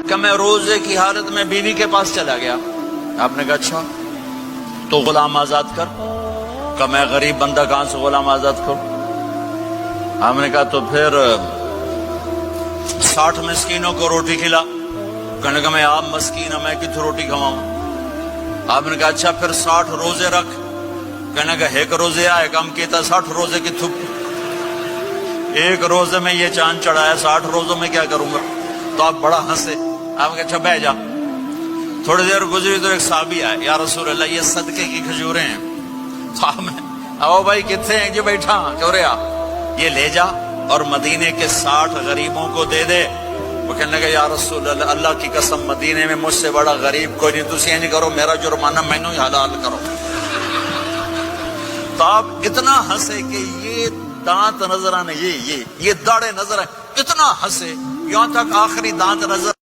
کہ میں روزے کی حالت میں بیوی کے پاس چلا گیا. آپ نے کہا اچھا تو غلام آزاد کر. کہ میں غریب بندہ کہاں سے غلام آزاد کروں؟ آپ نے کہا تو پھر 60 مسکینوں کو روٹی کھلا. کہنے کا میں آپ مسکین ہوں، میں کتوں روٹی کھواؤں؟ آپ نے کہا اچھا پھر 60 روزے رکھ. کہنے کا ایک روزے آئے کام کیتا 60 روزے کی تھپ. ایک روزے میں یہ چاند چڑھایا، 60 روزوں میں کیا کروں گا؟ تو آپ بڑا ہنسے. آپ نے کہا اچھا بہ جا. تھوڑی دیر گزری تو ایک صحابی آئے، یا رسول اللہ یہ صدقے کی کھجوریں ہیں. تو آپ میں او بھائی کتنے ہیں؟ جو بیٹھا کیوں رہا، یہ لے جا اور مدینے کے 60 غریبوں کو دے دے. وہ کہنے لگا یا رسول اللہ اللہ کی قسم مدینے میں مجھ سے بڑا غریب کوئی نہیں، تسی نہیں کرو، میرا جرمانہ مینوں ہی حلال کرو. تو آپ اتنا ہنسے کہ یہ دانت نظر آنے، یہ داڑے نظر آئے، اتنا ہنسے یہاں تک آخری دانت نظر